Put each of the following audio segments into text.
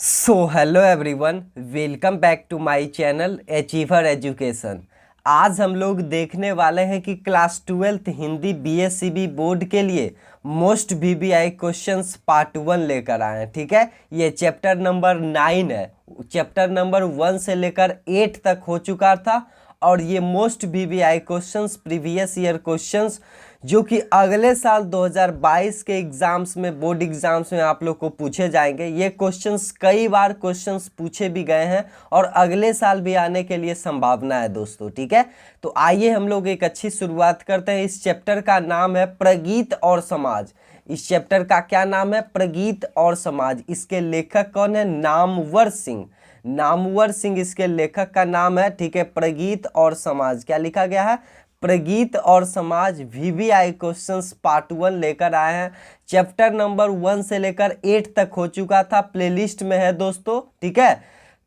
Hello everyone, welcome back to my channel achiever education. आज हम लोग देखने वाले हैं कि class 12th Hindi BSCB board के लिए मोस्ट वीवीआई क्वेश्चंस पार्ट 1 लेकर आए हैं। ठीक है, ये चैप्टर नंबर 9 है। चैप्टर नंबर 1 से लेकर 8 तक हो चुका था और ये most VVI questions previous year questions जो कि अगले साल 2022 के एग्जाम्स में, बोर्ड एग्जाम्स में आप लोग को पूछे जाएंगे। ये क्वेश्चंस कई बार क्वेश्चंस पूछे भी गए हैं और अगले साल भी आने के लिए संभावना है दोस्तों। ठीक है, तो आइए हम लोग एक अच्छी शुरुआत करते हैं। इस चैप्टर का नाम है प्रगीत और समाज। इस चैप्टर का क्या नाम है? प्रगीत और समाज। इसके लेखक कौन है? नामवर सिंह। नामवर सिंह इसके लेखक का नाम है। ठीक है, प्रगीत और समाज क्या लिखा गया है? प्रगीत और समाज वीवीआई क्वेश्चंस पार्ट 1 लेकर आए हैं। चैप्टर नंबर 1 से लेकर 8 तक हो चुका था, प्लेलिस्ट में है दोस्तों। ठीक है,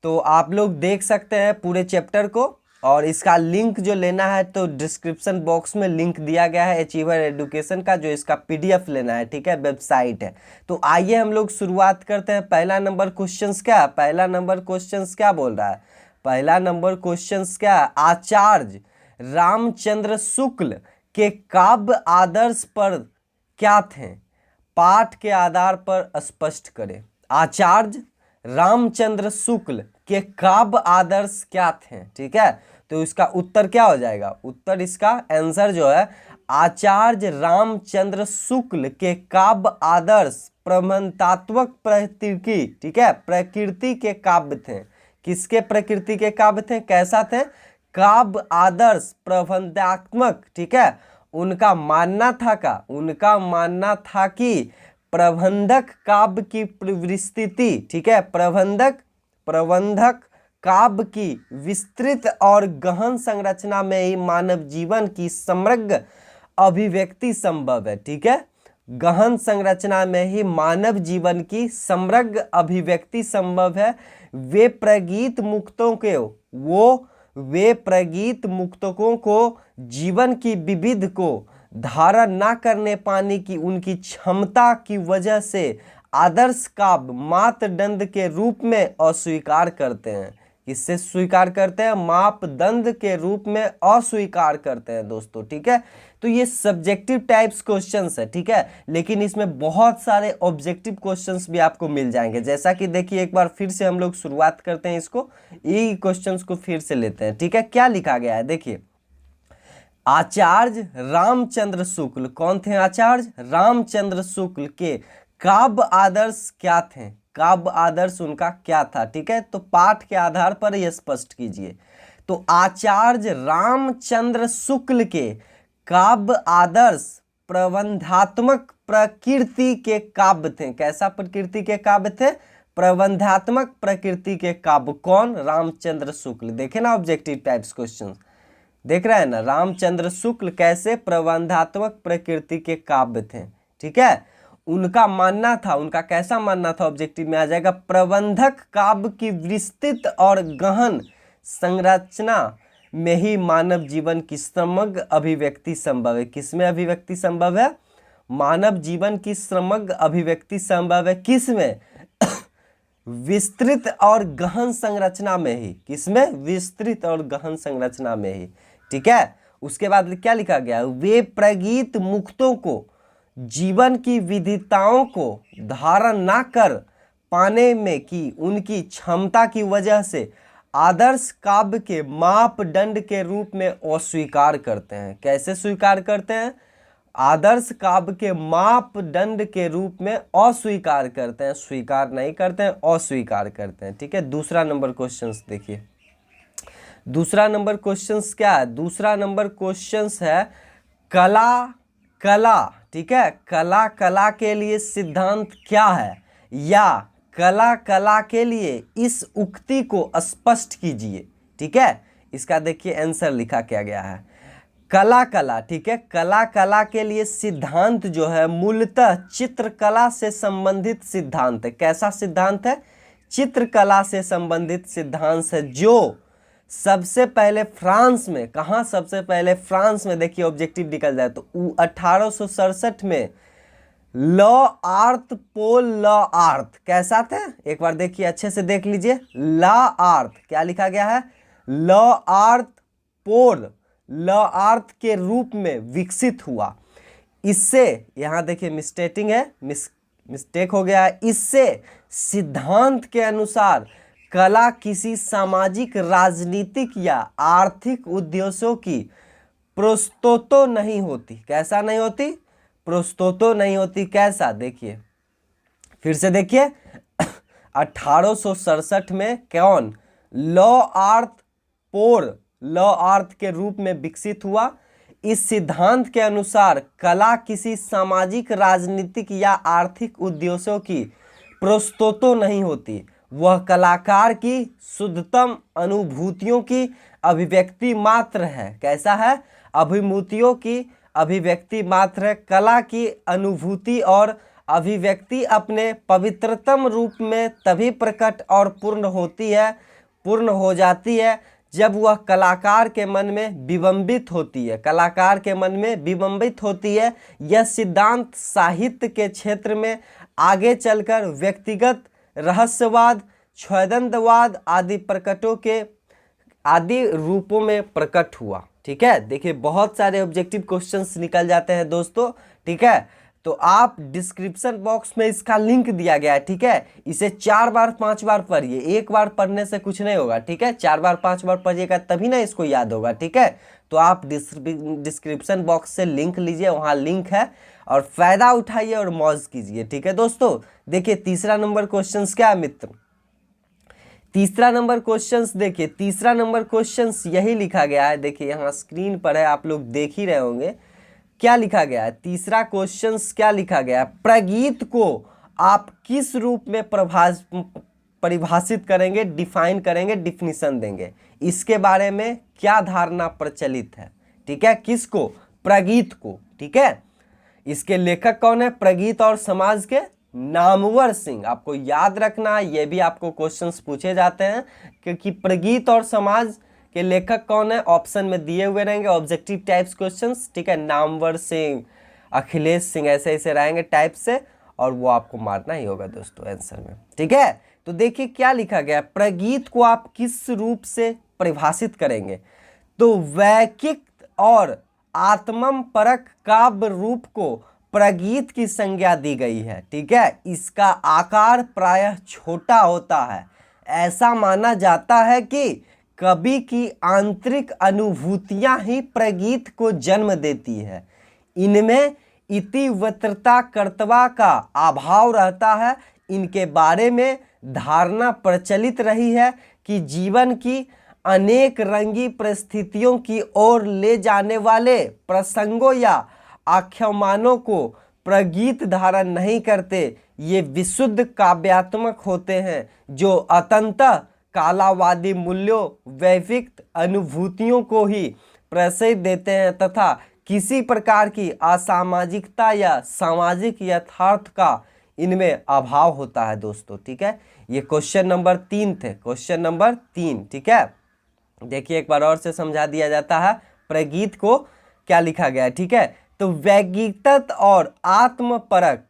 तो आप लोग देख सकते हैं पूरे चैप्टर को और इसका लिंक जो लेना है तो डिस्क्रिप्शन बॉक्स में लिंक दिया गया है अचीवर एजुकेशन का, जो इसका पीडीएफ लेना है। ठीक है, वेबसाइट है। तो आइए हम लोग शुरुआत करते हैं। पहला नंबर क्वेश्चंस क्या है? पहला नंबर क्वेश्चंस क्या बोल रहा है? पहला नंबर क्वेश्चंस क्या है? आचार्य रामचंद्र शुक्ल के काव्य आदर्श पर क्या थे? पाठ के आधार पर स्पष्ट करें। आचार्य रामचंद्र शुक्ल के काव्य आदर्श क्या थे? ठीक है, तो इसका उत्तर क्या हो जाएगा? उत्तर, इसका आंसर जो है, आचार्य रामचंद्र शुक्ल के काव्य आदर्श प्रबंधात्मक प्रकृति। ठीक है, प्रकृति के काव्य थे। किसके प्रकृति के काव्य थे? कैसा थे? काव्य आदर्श प्रबंधात्मक। ठीक है, उनका मानना था का उनका मानना था कि प्रबंधक काव्य की विस्तृति। ठीक है, प्रबंधक काव्य की विस्तृत और गहन संरचना में ही मानव जीवन की समग्र अभिव्यक्ति संभव है। ठीक है, गहन संरचना में ही मानव जीवन की समग्र अभिव्यक्ति संभव है। वे प्रगीत मुक्तकों को जीवन की विविध को धारण न करने पाने की उनकी क्षमता की वजह से आदर्श काव्य मापदंड के रूप में अस्वीकार करते हैं। किससे स्वीकार करते हैं? मापदंड के रूप में अस्वीकार करते हैं दोस्तों। ठीक है, तो ये सब्जेक्टिव टाइप्स क्वेश्चंस है। ठीक है, लेकिन इसमें बहुत सारे ऑब्जेक्टिव क्वेश्चंस भी आपको मिल जाएंगे। जैसा कि देखिए, एक बार फिर से हम लोग शुरुआत करते हैं इसको, ये क्वेश्चंस को फिर से लेते हैं। ठीक है, क्या लिखा गया है देखिए। आचार्य रामचंद्र शुक्ल, कौन थे? आचार्य रामचंद्र शुक्ल के काव्य आदर्श क्या थे? काव्य आदर्श उनका क्या था? ठीक है, तो पाठ के आधार पर यह स्पष्ट कीजिए। तो आचार्य रामचंद्र शुक्ल के काव्य आदर्श प्रबंधात्मक प्रकृति के काव्य थे। कैसा प्रकृति के काव्य थे? प्रबंधात्मक प्रकृति के काव्य। कौन? रामचंद्र शुक्ल। देखे ना ऑब्जेक्टिव टाइप्स क्वेश्चन, देख रहे हैं ना? रामचंद्र शुक्ल कैसे? प्रबंधात्मक प्रकृति के काव्य थे। ठीक है, उनका मानना था, उनका कैसा मानना था? ऑब्जेक्टिव में आ जाएगा, प्रबंधक काव्य की विस्तृत और गहन संरचना में ही मानव जीवन की समग्र अभिव्यक्ति संभव है। किसमें अभिव्यक्ति संभव है? मानव जीवन की समग्र अभिव्यक्ति संभव है। किसमें? विस्तृत और गहन संरचना में ही। किसमें? विस्तृत और गहन संरचना में ही। ठीक है, उसके बाद क्या लिखा गया? वे प्रगीत मुक्तों को जीवन की विविधताओं को धारण न कर पाने में की उनकी क्षमता की वजह से आदर्श काव्य के मापदंड के रूप में अस्वीकार करते हैं। कैसे स्वीकार करते हैं? आदर्श काव्य के मापदंड के रूप में अस्वीकार करते हैं। स्वीकार नहीं करते हैं, अस्वीकार करते हैं। ठीक है, दूसरा नंबर क्वेश्चंस देखिए। दूसरा नंबर क्वेश्चंस क्या है? दूसरा नंबर क्वेश्चंस है कला। ठीक है, कला के लिए सिद्धांत क्या है? या कला के लिए इस उक्ति को स्पष्ट कीजिए। ठीक है, इसका देखिए आंसर लिखा क्या गया है। कला। ठीक है, कला के लिए सिद्धांत जो है मूलतः चित्रकला से संबंधित सिद्धांत है। कैसा सिद्धांत है? चित्रकला से संबंधित सिद्धांत है, जो सबसे पहले फ्रांस में, कहाँ सबसे पहले? फ्रांस में। देखिए ऑब्जेक्टिव निकल जाए तो 1867 में ल आर्थ पोल ल आर्थ कैसा था, एक बार देखिए अच्छे से देख लीजिए। ल आर्थ क्या लिखा गया है, ल आर्थ पोल ल आर्थ के रूप में विकसित हुआ। इससे यहाँ देखिए मिस्टेकिंग है, मिस्टेक हो गया है। इससे सिद्धांत के अनुसार कला किसी सामाजिक, राजनीतिक या आर्थिक उद्देश्यों की प्रस्तुतो नहीं होती। कैसा नहीं होती, प्रस्तुतो नहीं होती। कैसा, देखिए फिर से देखिए 1867 में कौन, लॉ आर्थ पोर लॉ आर्थ के रूप में विकसित हुआ। इस सिद्धांत के अनुसार कला किसी सामाजिक, राजनीतिक या आर्थिक उद्देश्यों की प्रस्तुतो नहीं होती, वह कलाकार की शुद्धतम अनुभूतियों की अभिव्यक्ति मात्र है। कैसा है, अभिमूतियों की अभिव्यक्ति मात्र है। कला की अनुभूति और अभिव्यक्ति अपने पवित्रतम रूप में तभी प्रकट और पूर्ण हो जाती है जब वह कलाकार के मन में विबंबित होती है। कलाकार के मन में विबंबित होती है। यह सिद्धांत साहित्य के क्षेत्र में आगे चलकर व्यक्तिगत रहस्यवाद, छद्मवाद आदि रूपों में प्रकट हुआ। ठीक है, देखिए बहुत सारे ऑब्जेक्टिव क्वेश्चंस निकल जाते हैं दोस्तों। ठीक है, तो आप डिस्क्रिप्शन बॉक्स में इसका लिंक दिया गया है। ठीक है, इसे 4 बार 5 बार पढ़िए, एक बार पढ़ने से कुछ नहीं होगा। ठीक है, 4 बार 5 बार पढ़िएगा तभी ना इसको याद होगा। ठीक है, तो आप डिस्क्रिप्शन बॉक्स से लिंक लीजिए, वहाँ लिंक है, और फायदा उठाइए और मौज कीजिए। ठीक है दोस्तों, देखिए तीसरा नंबर क्वेश्चन क्या है मित्र, तीसरा नंबर क्वेश्चंस देखिए, तीसरा नंबर क्वेश्चंस यही लिखा गया है। देखिए यहाँ स्क्रीन पर है, आप लोग देख ही रहे होंगे क्या लिखा गया है। तीसरा क्वेश्चंस क्या लिखा गया है, प्रगीत को आप किस रूप में परिभाषित करेंगे, डिफाइन करेंगे, डिफिनीशन देंगे, इसके बारे में क्या धारणा प्रचलित है। ठीक है, किसको, प्रगीत को। ठीक है, इसके लेखक कौन है, प्रगीत और समाज के नामवर सिंह। आपको याद रखना, ये भी आपको क्वेश्चंस पूछे जाते हैं क्योंकि प्रगीत और समाज के लेखक कौन है, ऑप्शन में दिए हुए रहेंगे, ऑब्जेक्टिव टाइप्स क्वेश्चंस। ठीक है, नामवर सिंह, अखिलेश सिंह, ऐसे ऐसे रहेंगे टाइप से, और वो आपको मारना ही होगा दोस्तों आंसर में। ठीक है, तो देखिए क्या लिखा गया, प्रगीत को आप किस रूप से परिभाषित करेंगे, तो वैकिक और आत्मपरक काव्य रूप को प्रगीत की संज्ञा दी गई है। ठीक है, इसका आकार प्रायः छोटा होता है। ऐसा माना जाता है कि कवि की आंतरिक अनुभूतियां ही प्रगीत को जन्म देती है। इनमें इतिवृत्तता कर्तव्य का अभाव रहता है। इनके बारे में धारणा प्रचलित रही है कि जीवन की अनेक रंगी परिस्थितियों की ओर ले जाने वाले प्रसंगों या आख्यानों को प्रगीत धारण नहीं करते। ये विशुद्ध काव्यात्मक होते हैं जो अतंतः कालावादी मूल्यों, वैविक अनुभूतियों को ही प्रश्रय देते हैं तथा किसी प्रकार की असामाजिकता या सामाजिक यथार्थ का इनमें अभाव होता है दोस्तों। ठीक है, ये क्वेश्चन नंबर 3 थे, क्वेश्चन नंबर 3। ठीक है, देखिए एक बार और से समझा दिया जाता है प्रगीत को क्या लिखा गया है। ठीक है, तो वैयक्तिक और आत्मपरक,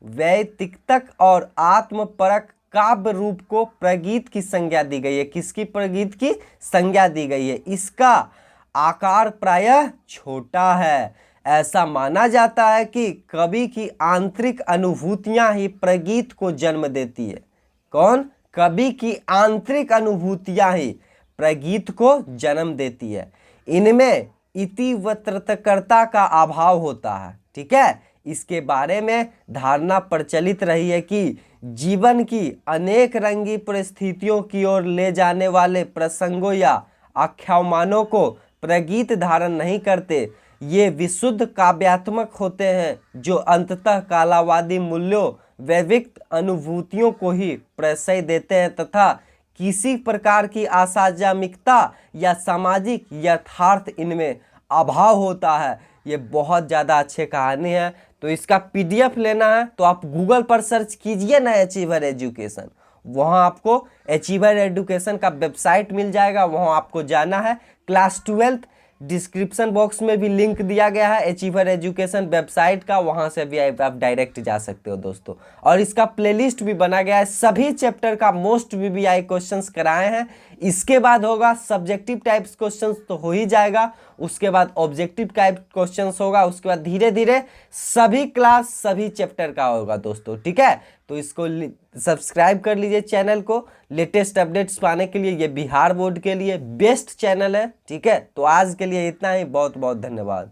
वैयक्तिक और आत्मपरक काव्य रूप को प्रगीत की संज्ञा दी गई है। किसकी, प्रगीत की संज्ञा दी गई है। इसका आकार प्रायः छोटा है। ऐसा माना जाता है कि कवि की आंतरिक अनुभूतियां ही प्रगीत को जन्म देती है। कौन, कवि की आंतरिक अनुभूतियां ही प्रगीत को जन्म देती है। इनमें इतिवृत्तकर्ता का अभाव होता है। ठीक है, इसके बारे में धारणा प्रचलित रही है कि जीवन की अनेक रंगी परिस्थितियों की ओर ले जाने वाले प्रसंगों या आख्यानों को प्रगीत धारण नहीं करते। ये विशुद्ध काव्यात्मक होते हैं जो अंततः कालावादी मूल्यों, वैविक अनुभूतियों को ही प्रश्रय देते हैं तथा किसी प्रकार की असामाजिकता या सामाजिक यथार्थ इनमें अभाव होता है। ये बहुत ज़्यादा अच्छे कहानी है। तो इसका PDF लेना है तो आप गूगल पर सर्च कीजिए ना अचीवर एजुकेशन, वहाँ आपको अचीवर एजुकेशन का वेबसाइट मिल जाएगा, वहाँ आपको जाना है। क्लास 12 डिस्क्रिप्शन बॉक्स में भी लिंक दिया गया है अचीवर एजुकेशन वेबसाइट का, वहां से भी आप डायरेक्ट जा सकते हो दोस्तों। और इसका प्लेलिस्ट भी बना गया है, सभी चैप्टर का मोस्ट वीवीआई क्वेश्चंस कराए हैं। इसके बाद होगा सब्जेक्टिव टाइप्स क्वेश्चंस तो हो ही जाएगा, उसके बाद ऑब्जेक्टिव टाइप क्वेश्चंस होगा, उसके बाद धीरे धीरे सभी क्लास सभी चैप्टर का होगा दोस्तों, ठीक है। तो इसको सब्सक्राइब कर लीजिए चैनल को, लेटेस्ट अपडेट्स पाने के लिए। ये बिहार बोर्ड के लिए बेस्ट चैनल है, ठीक है। तो आज के लिए इतना ही, बहुत बहुत धन्यवाद।